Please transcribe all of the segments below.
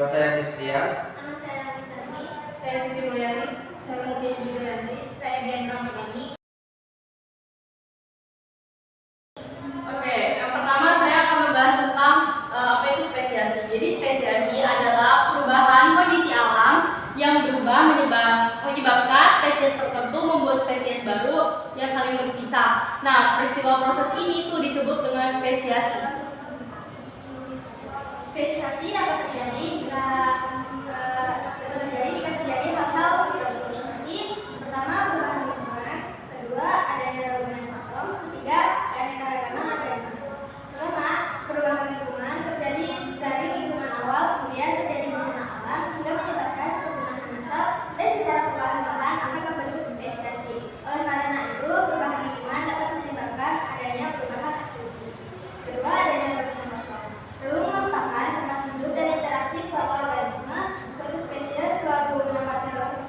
Nama saya Christian. Nama saya Misani. Saya Siti Mulyani. Saya Mutia Juliani. Saya Gendra Mudani. Oke, yang pertama saya akan membahas tentang apa itu spesiasi. Jadi spesiasi adalah perubahan kondisi alam yang berubah menyebabkan spesies tertentu membuat spesies baru yang saling berpisah. Nah, peristiwa proses ini tuh disebut dengan spesiasi. Spesiasi dapat terjadi jika terjadi hal-hal seperti pertama perubahan lingkungan, kedua adanya lingkungan kosong, ketiga keanekaragaman organisme. Pertama, perubahan lingkungan terjadi dari lingkungan awal, kemudian terjadi bencana alam hingga menyebabkan kepunahan massal dan secara perlahan-lahan akan membentuk spesiasi. Oleh karena itu, perubahan lingkungan dapat menyebabkan adanya perubahan evolusi. Kedua, adanya lingkungan kosong. Relung merupakan tempat hidup dan interaksi suatu organisme, suatu spesies selalu mendapatkan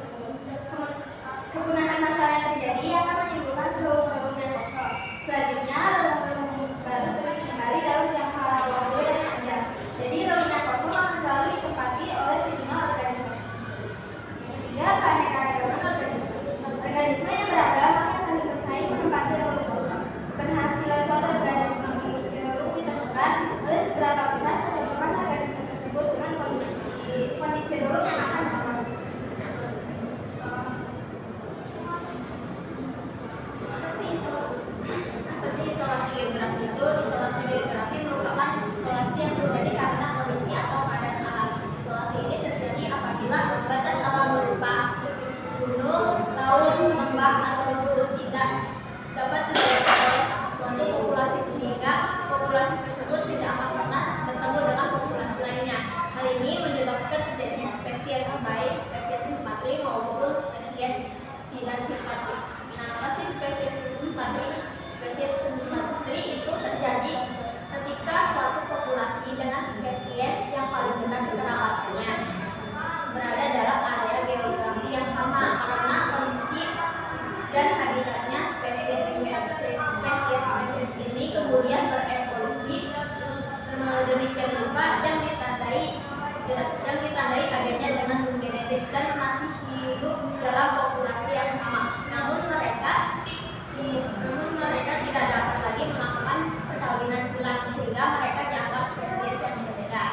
kepunahan massal yang terjadi akan menimbulkan relung-relung yang kosong. Selanjutnya, relung-relung baru terus kembali dalam jangka waktu yang panjang. Jadi, relung yang kosong akan selalu ditempati oleh sejumlah organisme. Ketiga, keanekaragaman organisme. Organisme yang beragam akan saling bersaing menempati relung kosong. Keberhasilan suatu organisme mengisi relung ditentukan oleh seberapa besar kecocokan organisme tersebut dengan kondisi relung yang akan datang. Apa sih isolasi geografi itu? Isolasi geografi merupakan isolasi yang terjadi karena kondisi atau keadaan alam. Isolasi ini terjadi apabila batas alam berupa gunung, laut, lembah, atau gurun tidak dapat terjadi oleh suatu populasi sehingga populasi tersebut tidak akan pernah bertemu dengan populasi lainnya. Hal ini menyebabkan terjadinya spesies baik spesies simpatri maupun spesies tidak simpatri. Nah, apa sih spesies simpatri? Spesies simpatri itu terjadi ketika suatu populasi dengan spesies yang paling dekat kerabatan berada dalam area geografi yang sama karena kondisi dan habitatnya. Spesies ini kemudian berevolusi sedemikian rupa yang ditandai adanya dengan genetik dan masih hidup dalam populasi yang sama. Namun mereka tidak dapat lagi melakukan perkawinan silang sehingga mereka dianggap spesies yang berbeda.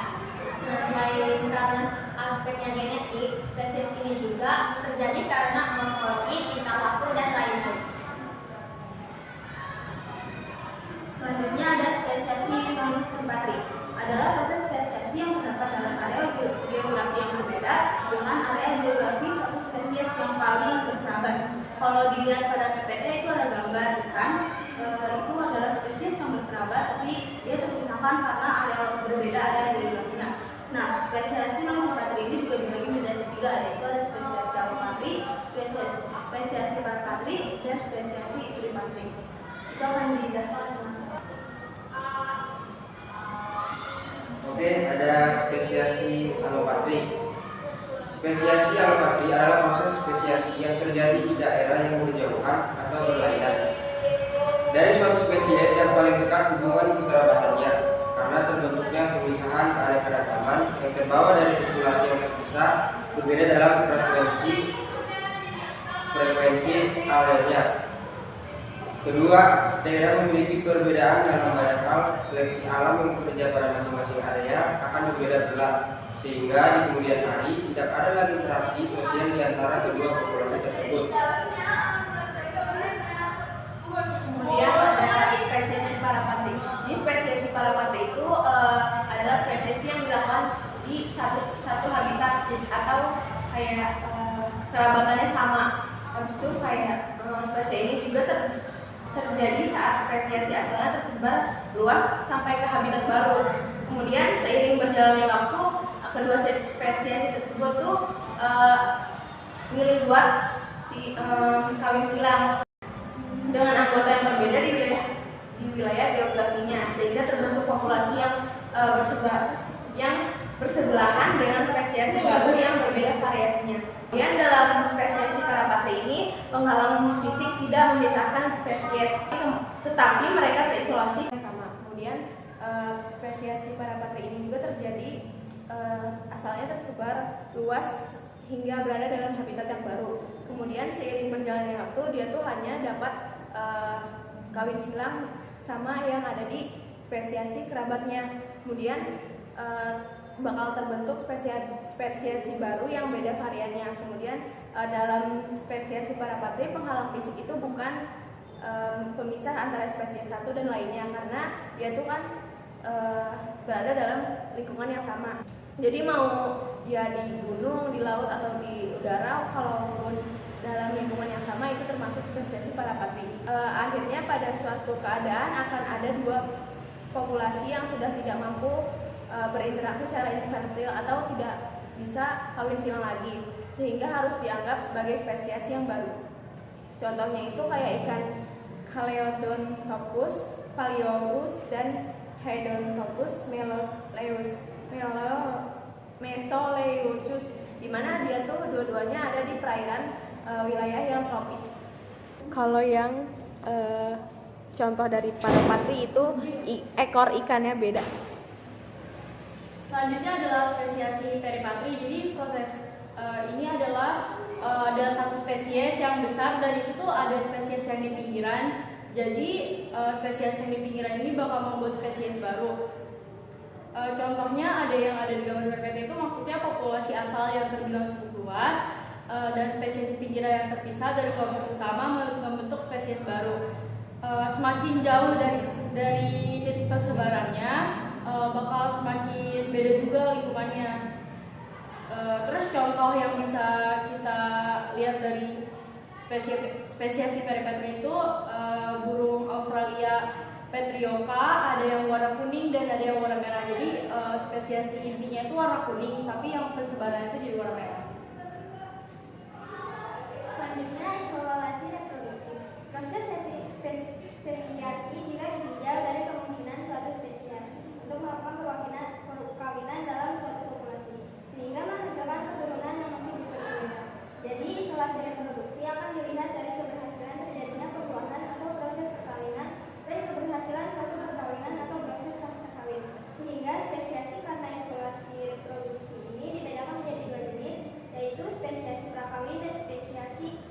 Nah, selain karena aspeknya genetik, spesies ini juga terjadi karena morfologi, tingkah laku, dan lain-lain. Selanjutnya ada spesiasi non simpatri. Adalah proses spesiasi yang terdapat dalam area geografi yang berbeda dengan area geografi suatu spesies yang paling berkerabat. Kalau dilihat pada PPT itu ada gambar ikan, itu adalah spesies yang berkerabat tapi dia terpisahkan karena area berbeda area geografinya. Nah, spesiasi non simpatri ini juga dibagi menjadi tiga, yaitu ada spesiasi alopatri, spesiasi parapatri, dan spesiasi tripatri. Itu akan dijelaskan dengan Oke, ada spesiasi alopatri. Spesiasi alopatri adalah proses spesiasi yang terjadi di daerah yang berjauhan atau berlainan dari suatu spesies yang paling dekat hubungan kekerabatannya, karena terbentuknya pemisahan keanekaragaman yang terbawa dari populasi yang terpisah berbeda dalam frekuensi alelnya. Kedua, daerah memiliki perbedaan dalam banyak hal. Seleksi alam yang bekerja pada masing-masing area akan berbeda pula, sehingga di kemudian hari tidak ada lagi interaksi sosial di antara kedua populasi tersebut. Kemudian ada spesiasi parapatri. Jadi spesiasi parapatri itu adalah spesies yang dilakukan di satu habitat atau kayak kerabatannya sama. Habis itu kayak spesies ini juga terjadi saat spesiasi asalnya tersebar luas sampai ke habitat baru. Kemudian seiring berjalannya waktu, kedua spesies tersebut tuh milih buat kawin silang dengan anggota yang berbeda di wilayah geografinya, sehingga terbentuk populasi yang bersebelahan dengan spesies baru yang berbeda variasinya. Kemudian dalam spesies parapatri ini, penghalang fisik tidak memisahkan spesies, tetapi mereka terisolasi sama. Kemudian spesies parapatri ini juga terjadi asalnya tersebar luas hingga berada dalam habitat yang baru. Kemudian seiring berjalannya waktu dia tuh hanya dapat kawin silang sama yang ada di spesiasi kerabatnya. Kemudian bakal terbentuk spesiasi baru yang beda variannya. Kemudian dalam spesiasi parapatri, penghalang fisik itu bukan pemisah antara spesies satu dan lainnya, karena dia tuh kan berada dalam lingkungan yang sama. Jadi mau ya di gunung, di laut atau di udara, kalau dalam lingkungan yang sama itu termasuk spesiasi parapatri. Akhirnya pada suatu keadaan akan ada dua populasi yang sudah tidak mampu berinteraksi secara infantil atau tidak bisa kawin silang lagi, sehingga harus dianggap sebagai spesies yang baru. Contohnya itu kayak ikan Chaleodontopus, Paleourus, dan Chaedontopus mesoleucus, di mana dia tuh dua-duanya ada di perairan wilayah yang tropis. Kalau yang contoh dari parapatri itu ekor ikannya beda. Selanjutnya adalah spesiasi peripatri. Jadi proses ini adalah ada satu spesies yang besar dan itu tuh ada spesies yang di pinggiran. Jadi spesies yang di pinggiran ini bakal membuat spesies baru. Contohnya ada yang ada di gambar PPT itu maksudnya populasi asal yang terbilang cukup luas dan spesies di pinggiran yang terpisah dari kelompok utama membentuk spesies baru. Semakin jauh dari titik persebarannya bakal semakin beda juga lingkungannya. Terus contoh yang bisa kita lihat dari spesiasi peripatri itu burung Australia Petrioca, ada yang warna kuning dan ada yang warna merah. Jadi spesiasi intinya itu warna kuning, tapi yang persebarannya itu jadi warna merah. Selanjutnya, isolasi reproduksi. Proses spesiasi juga ditinjau dari kemungkinan suatu spesies untuk melakukan perkawinan dalam suatu populasi, sehingga menghasilkan keturunan yang masih berketurunan. Jadi isolasi reproduksi akan dilihat dari keberhasilan terjadinya perbuahan atau proses perkawinan dan keberhasilan suatu perkawinan atau proses pasca kawin, sehingga spesiasi karena isolasi reproduksi ini dibedakan menjadi dua jenis, yaitu spesiasi prakawin dan spesiasi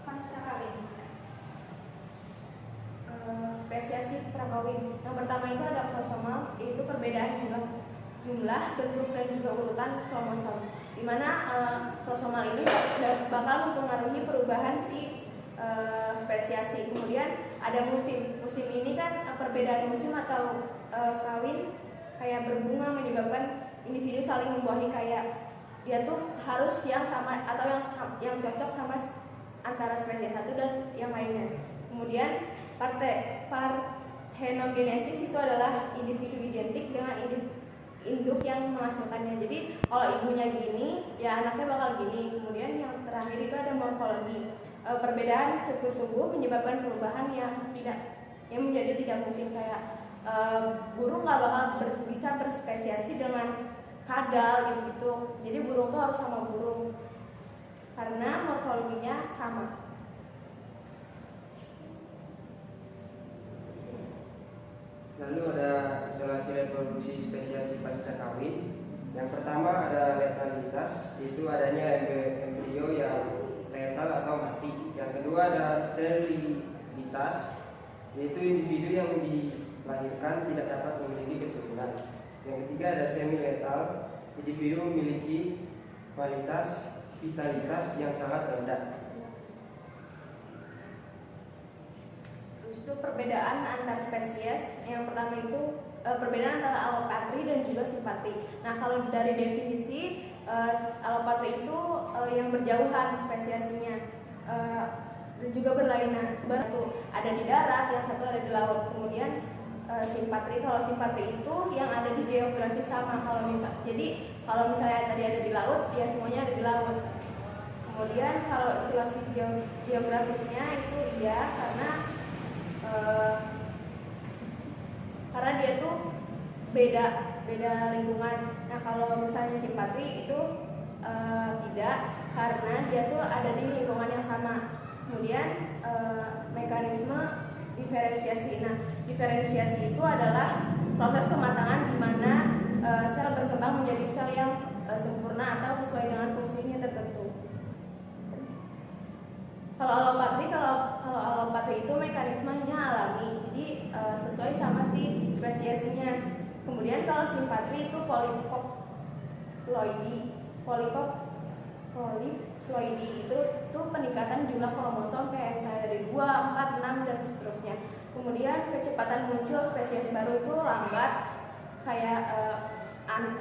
pasca kawin. Spesiasi prakawin. Yang pertama itu ada kromosomal, yaitu perbedaan jumlah, bentuk dan juga urutan kromosom. Di mana kromosomal ini bakal mempengaruhi perubahan si spesiasi. Kemudian ada musim. Musim ini kan perbedaan musim atau kawin kayak berbunga menyebabkan individu saling membuahi, kayak dia tuh harus yang sama atau yang cocok sama antara spesies satu dan yang lainnya. Kemudian parthenogenesis itu adalah individu identik dengan induk yang menghasilkannya. Jadi kalau ibunya gini, ya anaknya bakal gini. Kemudian yang terakhir itu ada morfologi. Perbedaan struktur tubuh menyebabkan perubahan yang menjadi tidak mungkin, kayak burung nggak bakal bisa berspesiasi dengan kadal gitu. Jadi burung tuh harus sama burung karena morfologinya sama. Lalu ada isolasi reproduksi spesiasi pasca kawin. Yang pertama ada letalitas, yaitu adanya embrio yang letal atau mati. Yang kedua ada sterilitas, yaitu individu yang dilahirkan tidak dapat memiliki keturunan. Yang ketiga ada semi letal, individu memiliki kualitas vitalitas yang sangat rendah. Itu perbedaan antar spesies. Yang pertama itu perbedaan antara allopatri dan juga simpatri. Nah, kalau dari definisi allopatri itu yang berjauhan spesiesinya dan juga berlainan. Satu ada di darat, yang satu ada di laut. Kemudian simpatri, kalau simpatri itu yang ada di geografis sama. Jadi kalau misalnya tadi ada di laut, ya semuanya ada di laut. Kemudian kalau isolasi geografisnya itu iya karena dia tuh beda lingkungan. Nah, kalau misalnya simpatri itu tidak, karena dia tuh ada di lingkungan yang sama. Kemudian mekanisme diferensiasi. Nah, diferensiasi itu adalah proses pematangan di mana sel berkembang menjadi musuhnya tertentu. Kalau alopatri itu mekanismenya alami, jadi sesuai sama si spesiesnya. Kemudian kalau simpatri itu poliploidi itu peningkatan jumlah kromosom kayak misalnya dari 2, 4, 6 dan seterusnya. Kemudian kecepatan muncul spesies baru itu lambat, kayak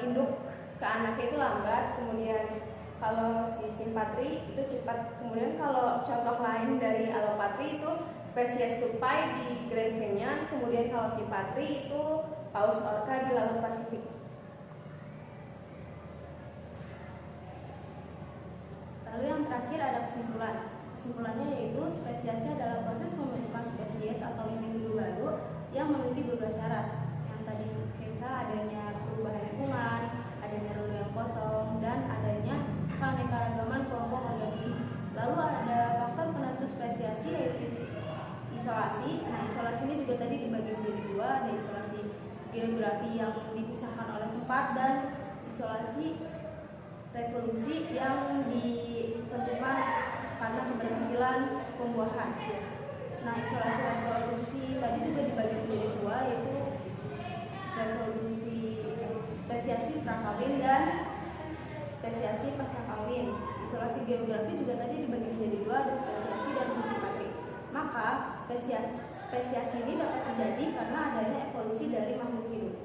induk ke anaknya itu lambat. Kemudian kalau si simpatri itu cepat. Kemudian kalau contoh lain dari alopatri itu spesies tupai di Grand Canyon. Kemudian kalau simpatri itu paus orca di Laut Pasifik. Lalu yang terakhir ada kesimpulan. Kesimpulannya yaitu spesiesnya adalah proses pembentukan spesies atau individu baru yang memiliki beberapa syarat. Yang tadi misalnya adanya perubahan lingkungan, adanya relu yang kosong, dan adanya keanekaragaman kelompok organisme. Lalu ada faktor penentu spesiasi yaitu isolasi. Nah, isolasi ini juga tadi dibagi menjadi dua, ada isolasi geografi yang dipisahkan oleh tempat dan isolasi reproduksi yang ditentukan karena keberhasilan pembuahan. Nah, isolasi reproduksi tadi juga dibagi menjadi dua, yaitu reproduksi spesiasi prakawin dan spesiasi pasca kawin. Isolasi geografi juga tadi dibagi menjadi dua, ada spesiasi dan fungsi patrik. Maka spesiasi ini dapat terjadi karena adanya evolusi dari makhluk hidup.